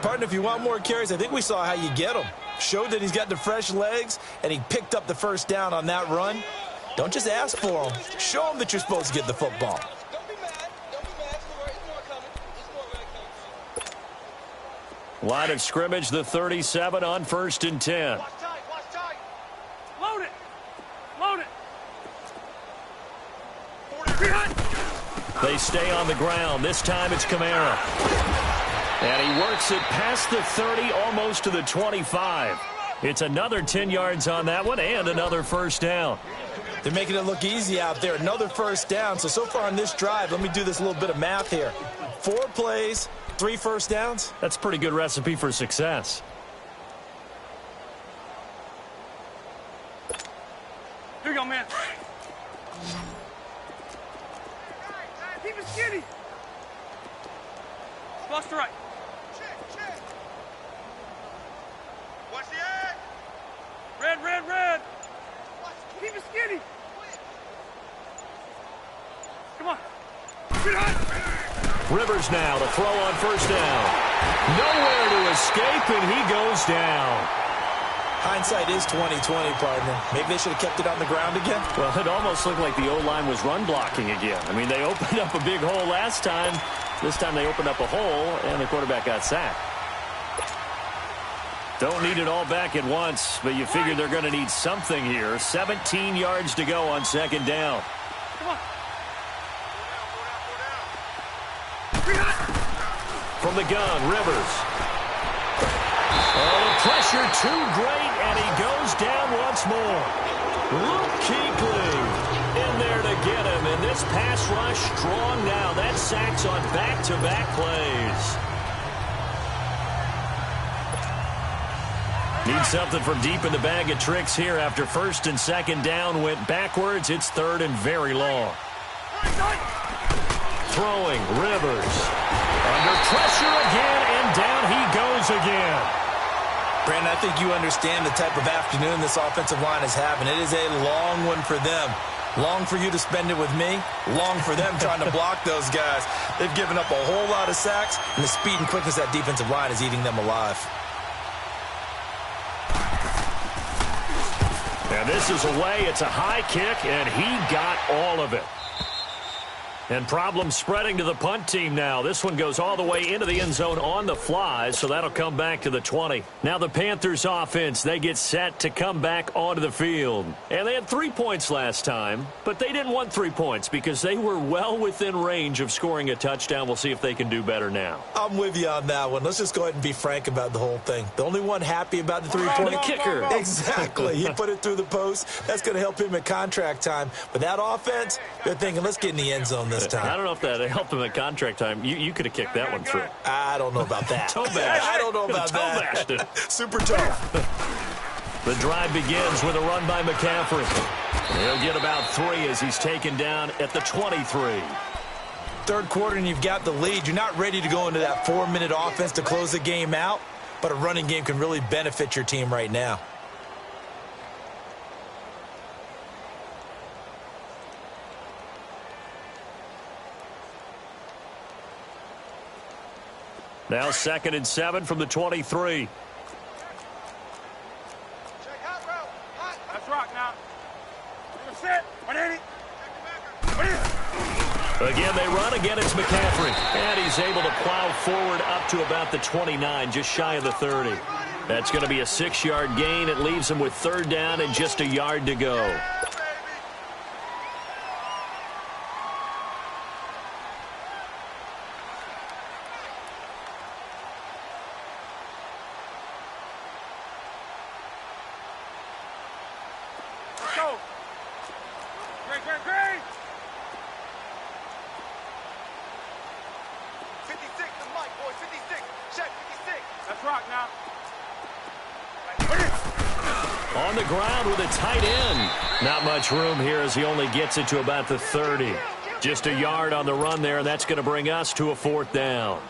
Speaker 2: Partner, if you want more carries, I think we saw how you get them. Showed that he's got the fresh legs, and he picked up the first down on that run. Don't just ask for them. Show them that you're supposed to get the football.
Speaker 4: Don't be mad. Don't be mad. It's more coming. It's more coming.
Speaker 1: Line of scrimmage, the 37 on 1st and 10.
Speaker 4: Watch tight. Watch tight.
Speaker 3: Load it. Load it.
Speaker 1: They stay on the ground. This time it's Kamara. And he works it past the 30, almost to the 25. It's another 10 yards on that one and another first down.
Speaker 2: They're making it look easy out there. Another first down. So far on this drive, let me do this little bit of math here. 4 plays, 3 first downs.
Speaker 1: That's a pretty good recipe for success.
Speaker 3: Here you go, man. Keep it skinny. Bust to right.
Speaker 4: Check. Watch the egg.
Speaker 3: Red. Keep it skinny. Come on.
Speaker 1: Rivers now to throw on first down. Nowhere to escape, and he goes down.
Speaker 2: Hindsight is 20/20, partner. Maybe they should have kept it on the ground again.
Speaker 1: Well, it almost looked like the O-line was run blocking again. I mean, they opened up a big hole last time. This time they opened up a hole, and the quarterback got sacked. Don't need it all back at once, but you figure they're going to need something here. 17 yards to go on 2nd down.
Speaker 3: Come on.
Speaker 1: From the gun, Rivers. Oh, the pressure too great, and he goes down once more. Luke Kuechly in there to get him, and this pass rush strong now. That sacks on back-to-back plays. Need something from deep in the bag of tricks here after 1st and 2nd down went backwards. It's 3rd and very long. Throwing, Rivers. Under pressure again, and down he goes again.
Speaker 2: Brandon, I think you understand the type of afternoon this offensive line is having. It is a long one for them. Long for you to spend it with me. Long for them trying to block those guys. They've given up a whole lot of sacks, and the speed and quickness of that defensive line is eating them alive.
Speaker 1: And this is away. It's a high kick, and he got all of it. And problems spreading to the punt team now. This one goes all the way into the end zone on the fly, so that'll come back to the 20. Now the Panthers offense, they get set to come back onto the field. And they had 3 points last time, but they didn't want 3 points because they were well within range of scoring a touchdown. We'll see if they can do better now.
Speaker 2: I'm with you on that one. Let's just go ahead and be frank about the whole thing. The only one happy about the 3-point
Speaker 1: The kicker.
Speaker 2: Exactly. He put it through the post. That's going to help him at contract time. But that offense, they're thinking, let's get in the end zone this time.
Speaker 1: I don't know if that helped him at contract time. You could have kicked that one through.
Speaker 2: I don't know about that.
Speaker 1: Toe bash.
Speaker 2: I don't know about
Speaker 1: Toe-bashed
Speaker 2: that.
Speaker 1: it.
Speaker 2: Super tough.
Speaker 1: The drive begins with a run by McCaffrey. He'll get about 3 as he's taken down at the 23.
Speaker 2: Third quarter and you've got the lead. You're not ready to go into that 4-minute offense to close the game out, but a running game can really benefit your team right now.
Speaker 1: Now 2nd and 7 from the 23.
Speaker 4: Check hot route. Hot.
Speaker 3: Let's rock now. You're set. 180.
Speaker 1: Again, they run. Again, it's McCaffrey. And he's able to plow forward up to about the 29, just shy of the 30. That's going to be a 6-yard gain. It leaves him with 3rd down and just a yard to go.
Speaker 3: Let's go. Great.
Speaker 4: 56, the mic, boy. 56. Check 56.
Speaker 3: Let's rock now.
Speaker 1: On the ground with a tight end. Not much room here as he only gets it to about the 30. Just a yard on the run there, and that's going to bring us to a 4th down.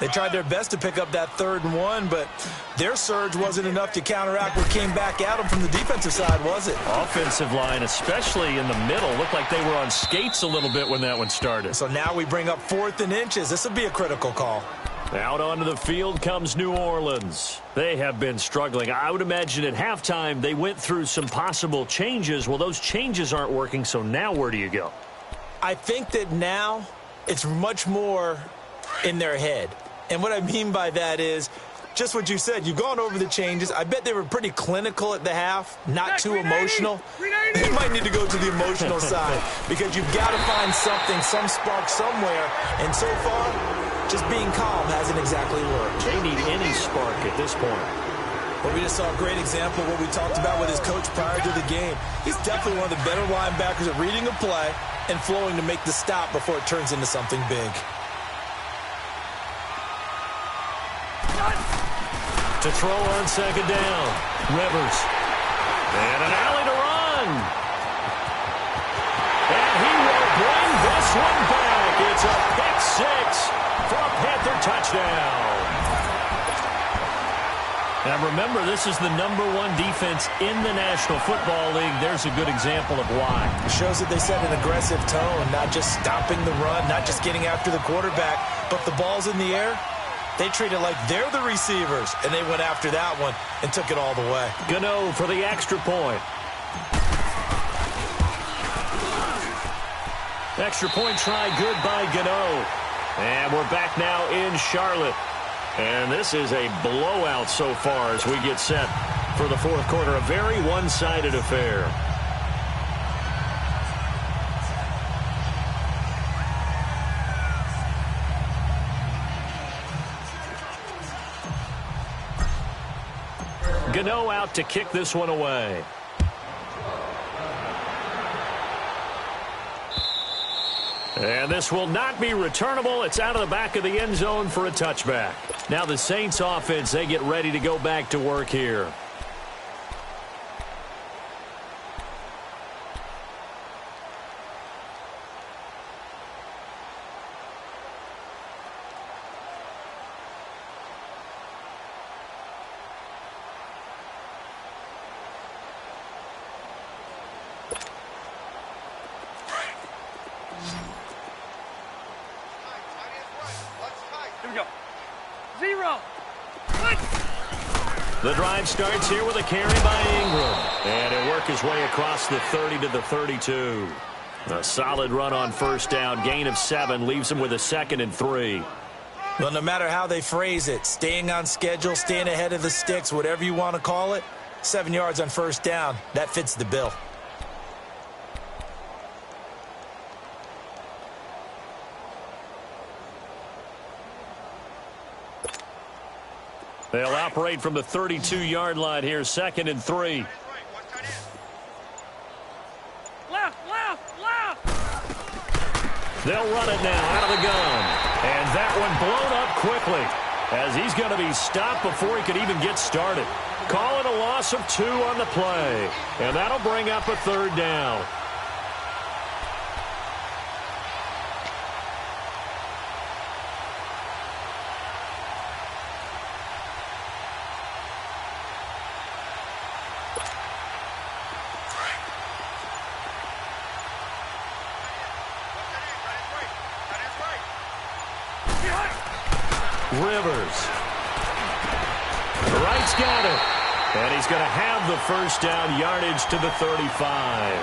Speaker 2: They tried their best to pick up that 3rd and 1, but their surge wasn't enough to counteract what came back at them from the defensive side, was it?
Speaker 1: Offensive line, especially in the middle, looked like they were on skates a little bit when that one started.
Speaker 2: So now we bring up 4th and inches. This will be a critical call.
Speaker 1: Out onto the field comes New Orleans. They have been struggling. I would imagine at halftime they went through some possible changes. Well, those changes aren't working, so now where do you go?
Speaker 2: I think that now it's much more in their head. And what I mean by that is just what you said. You've gone over the changes. I bet they were pretty clinical at the half, not too emotional. They might need to go to the emotional side because you've got to find something, some spark somewhere. And so far, just being calm hasn't exactly worked.
Speaker 1: They need any spark at this point.
Speaker 2: But we just saw a great example of what we talked about with his coach prior to the game. He's definitely one of the better linebackers at reading a play and flowing to make the stop before it turns into something big.
Speaker 1: To throw on 2nd down. Rivers. And an alley to run. And he will bring this one back. It's a pick 6 for a Panther touchdown. Now remember, this is the #1 defense in the National Football League. There's a good example of why.
Speaker 2: It shows that they set an aggressive tone, not just stopping the run, not just getting after the quarterback, but the ball's in the air. They treat it like they're the receivers, and they went after that one and took it all the way.
Speaker 1: Gano for the extra point. Extra point try good by Gano. And we're back now in Charlotte. And this is a blowout so far as we get set for the 4th quarter. A very one-sided affair. Gano out to kick this one away. And this will not be returnable. It's out of the back of the end zone for a touchback. Now the Saints offense, they get ready to go back to work here.
Speaker 3: Here we go. 0.
Speaker 1: The drive starts here with a carry by Ingram. And he'll work his way across the 30 to the 32. A solid run on 1st down. Gain of 7 leaves him with a 2nd and 3.
Speaker 2: Well, no matter how they phrase it, staying on schedule, staying ahead of the sticks, whatever you want to call it, 7 yards on 1st down, that fits the bill.
Speaker 1: They'll operate from the 32-yard line here, 2nd and 3.
Speaker 3: Left.
Speaker 1: They'll run it now out of the gun. And that one blown up quickly as he's going to be stopped before he could even get started. Call it a loss of 2 on the play. And that'll bring up a 3rd down. Rivers. Wright's got it. And he's going to have the first down, yardage to the 35.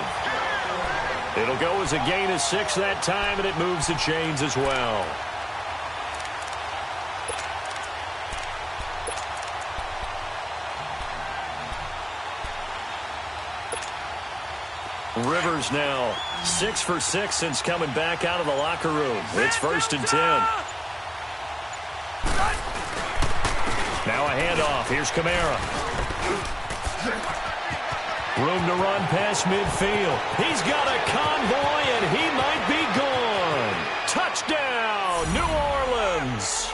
Speaker 1: It'll go as a gain of 6 that time, and it moves the chains as well. Rivers now 6 for 6 since coming back out of the locker room. It's 1st and 10. Now a handoff. Here's Kamara. Room to run past midfield. He's got a convoy, and he might be gone. Touchdown, New Orleans.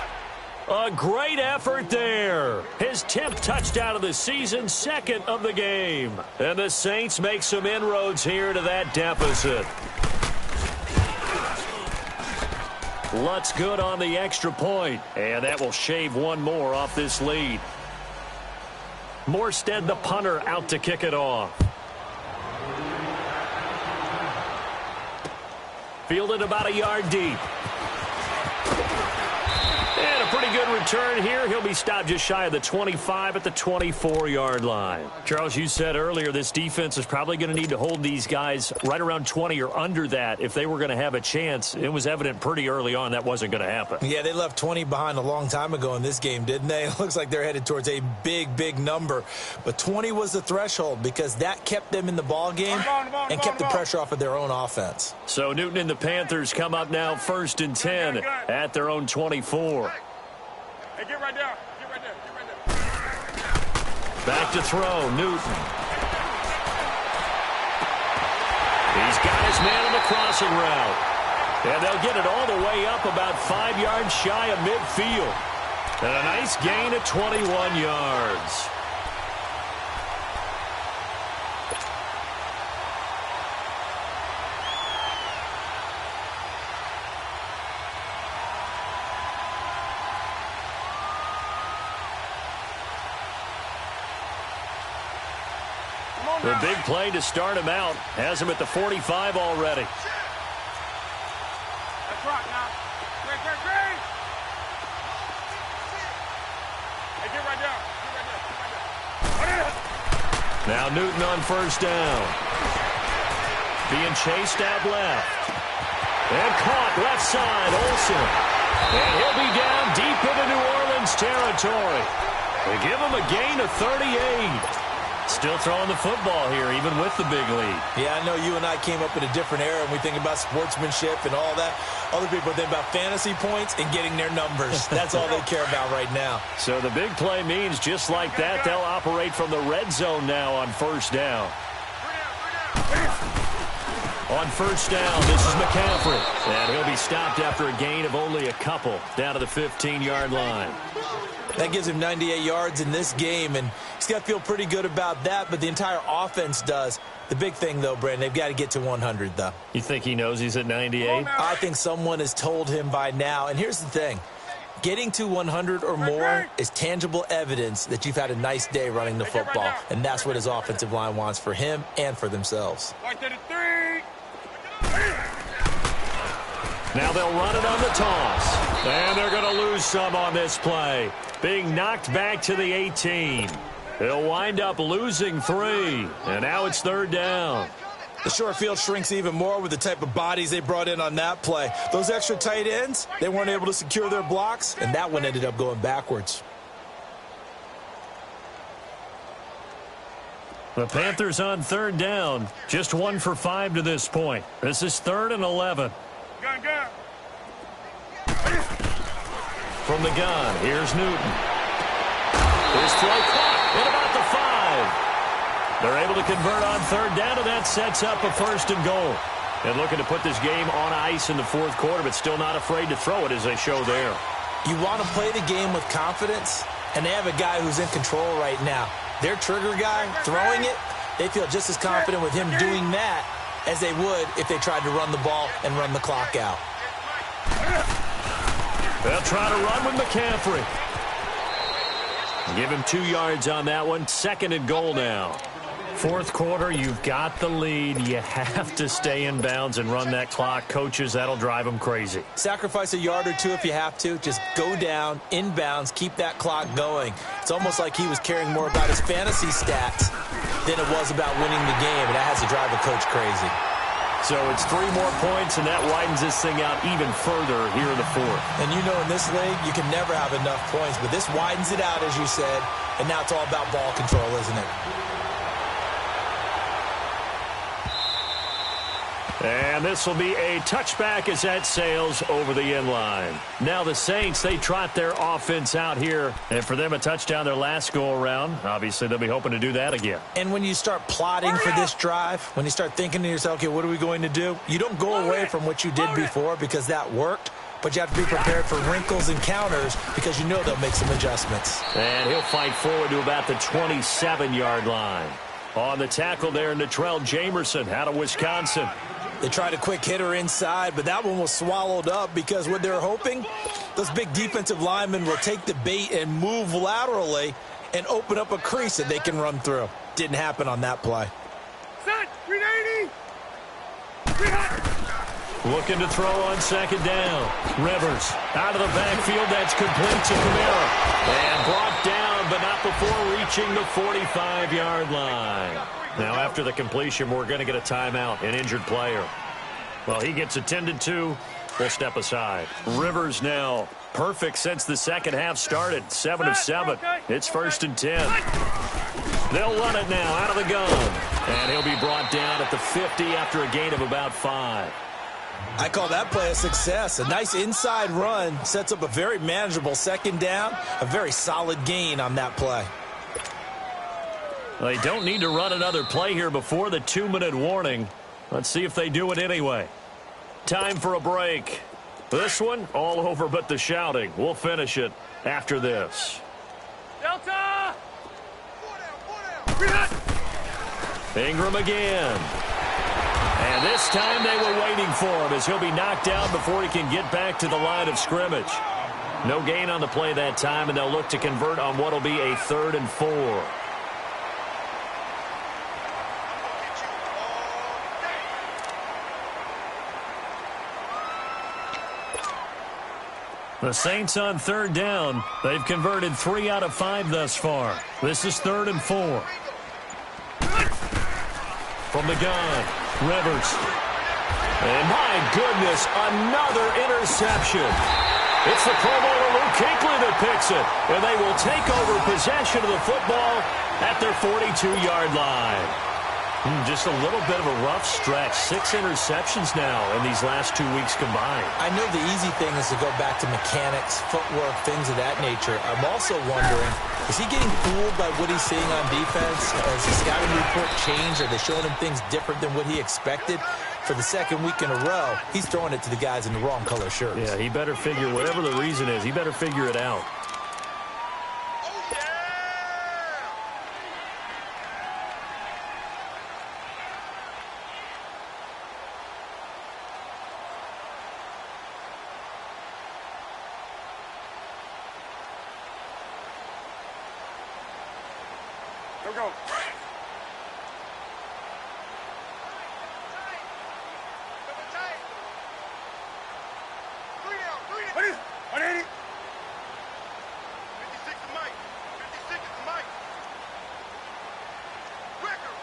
Speaker 1: A great effort there. His 10th touchdown of the season, 2nd of the game. And the Saints make some inroads here to that deficit. Lutz good on the extra point, and that will shave one more off this lead. Morstead, the punter, out to kick it off. Fielded about a yard deep. And a pretty good return here. He'll be stopped just shy of the 25 at the 24-yard line. Charles, you said earlier this defense is probably going to need to hold these guys right around 20 or under that if they were going to have a chance. It was evident pretty early on that wasn't going to happen.
Speaker 2: Yeah, they left 20 behind a long time ago in this game, didn't they? It looks like they're headed towards a big, big number. But 20 was the threshold because that kept them in the ball game and kept the pressure off of their own offense.
Speaker 1: So Newton and the Panthers come up now 1st and 10 at their own 24.
Speaker 3: Hey, get right there. Get right there. Get right there.
Speaker 1: Back to throw, Newton. He's got his man on the crossing route. And they'll get it all the way up about 5 yards shy of midfield. And a nice gain of 21 yards. The big play to start him out has him at the 45 already.
Speaker 3: Let's rock now. Great, great, great. Hey, get right there. Get right there. Get right there.
Speaker 1: Now Newton on 1st down. Being chased out left. And caught left side, Olsen. And he'll be down deep into New Orleans territory. They give him a gain of 38. Still throwing the football here, even with the big lead.
Speaker 2: Yeah, I know you and I came up in a different era, and we think about sportsmanship and all that. Other people think about fantasy points and getting their numbers. That's all they care about right now.
Speaker 1: So the big play means just like that, they'll operate from the red zone now on 1st down. On 1st down, this is McCaffrey. And he'll be stopped after a gain of only a couple down to the 15-yard line.
Speaker 2: That gives him 98 yards in this game, and he's got to feel pretty good about that, but the entire offense does. The big thing, though, Brandon, they've got to get to 100, though.
Speaker 1: You think he knows he's at 98?
Speaker 2: I think someone has told him by now. And here's the thing. Getting to 100 or more is tangible evidence that you've had a nice day running the football, and that's what his offensive line wants for him and for themselves.
Speaker 1: Now they'll run it on the toss. And they're going to lose some on this play. Being knocked back to the 18. He'll wind up losing 3. And now it's 3rd down.
Speaker 2: The short field shrinks even more with the type of bodies they brought in on that play. Those extra tight ends, they weren't able to secure their blocks, and that one ended up going backwards.
Speaker 1: The Panthers on 3rd down. Just 1 for 5 to this point. This is 3rd and 11.
Speaker 3: Gun, gun.
Speaker 1: From the gun, here's Newton. His throw caught at about the 5. They're able to convert on 3rd down, and that sets up a 1st and goal. And looking to put this game on ice in the 4th quarter, but still not afraid to throw it as they show there.
Speaker 2: You want to play the game with confidence, and they have a guy who's in control right now. Their trigger guy throwing it, they feel just as confident with him doing that as they would if they tried to run the ball and run the clock out.
Speaker 1: They'll try to run with McCaffrey. Give him 2 yards on that one. 2nd and goal now. Fourth quarter, you've got the lead. You have to stay in bounds and run that clock. Coaches, that'll drive them crazy.
Speaker 2: Sacrifice a yard or two if you have to. Just go down, in bounds, keep that clock going. It's almost like he was caring more about his fantasy stats than it was about winning the game, and that has to drive a coach crazy.
Speaker 1: So it's 3 more points, and that widens this thing out even further here in the fourth.
Speaker 2: And you know in this league, you can never have enough points, but this widens it out, as you said, and now it's all about ball control, isn't it?
Speaker 1: And this will be a touchback as that sails over the end line. Now the Saints, they trot their offense out here. And for them, a touchdown their last go-around. Obviously, they'll be hoping to do that again.
Speaker 2: And when you start plotting for this drive, when you start thinking to yourself, okay, what are we going to do? You don't go away from what you did before because that worked. But you have to be prepared for wrinkles and counters because you know they'll make some adjustments.
Speaker 1: And he'll fight forward to about the 27-yard line. On the tackle there, Natrell Jamerson out of Wisconsin.
Speaker 2: They tried a quick hitter inside, but that one was swallowed up because what they're hoping, those big defensive linemen will take the bait and move laterally and open up a crease that they can run through. Didn't happen on that play.
Speaker 3: Set, 380. 300.
Speaker 1: Looking to throw on second down. Rivers out of the backfield. That's complete to Kamara. And brought down, but not before reaching the 45-yard line. Now, after the completion, we're going to get a timeout, an injured player. Well, he gets attended to. We'll step aside. Rivers now perfect since the second half started. 7 of 7. It's 1st and 10. They'll run it now out of the gun. And he'll be brought down at the 50 after a gain of about 5.
Speaker 2: I call that play a success. A nice inside run sets up a very manageable second down. A very solid gain on that play.
Speaker 1: They don't need to run another play here before the 2-minute warning. Let's see if they do it anyway. Time for a break. This one, all over but the shouting. We'll finish it after this.
Speaker 3: Delta. 4 down. 300.
Speaker 1: Ingram again. And this time they were waiting for him as he'll be knocked down before he can get back to the line of scrimmage. No gain on the play that time, and they'll look to convert on what will be a 3rd and 4. The Saints on 3rd down. They've converted 3 out of 5 thus far. This is 3rd and 4. From the gun, Rivers. And my goodness, another interception. It's the Pro Bowler Luke Kuechly that picks it. And they will take over possession of the football at their 42-yard line. Just a little bit of a rough stretch. 6 interceptions now in these last 2 weeks combined.
Speaker 2: I know the easy thing is to go back to mechanics, footwork, things of that nature. I'm also wondering, is he getting fooled by what he's seeing on defense? Has the scouting report changed? Are they showing him things different than what he expected? For the second week in a row, he's throwing it to the guys in the wrong color shirts.
Speaker 1: Yeah, he better figure, whatever the reason is, he better figure it out.
Speaker 3: Go. What is 180? 56 is Mike. 56 is Mike. Record.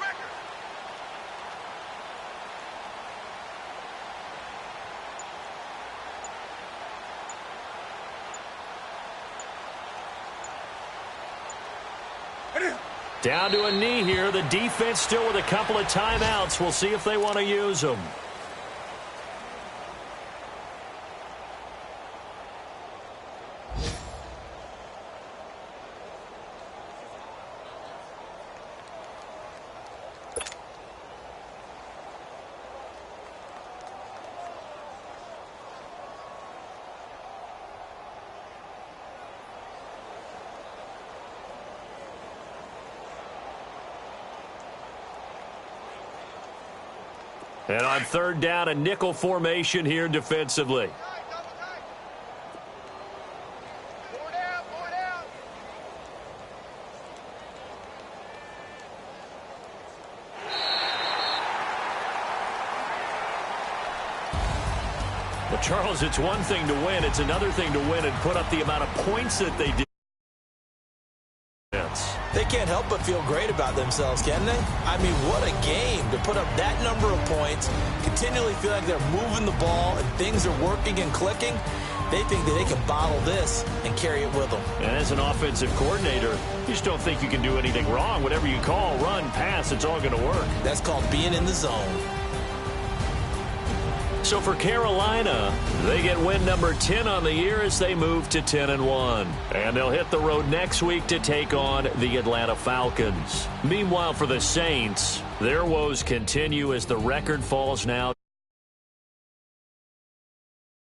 Speaker 1: Down to a knee here. The defense still with a couple of timeouts. We'll see if they want to use them. And on 3rd down, a nickel formation here defensively. Charles, it's one thing to win. It's another thing to win and put up the amount of points that they did.
Speaker 2: They can't help but feel great about themselves, can they? I mean, what a game to put up that number of points, continually feel like they're moving the ball and things are working and clicking. They think that they can bottle this and carry it with them.
Speaker 1: And as an offensive coordinator, you just don't think you can do anything wrong. Whatever you call, run, pass, it's all going to work.
Speaker 2: That's called being in the zone.
Speaker 1: So for Carolina, they get win number 10 on the year as they move to 10-1. And they'll hit the road next week to take on the Atlanta Falcons. Meanwhile, for the Saints, their woes continue as the record falls now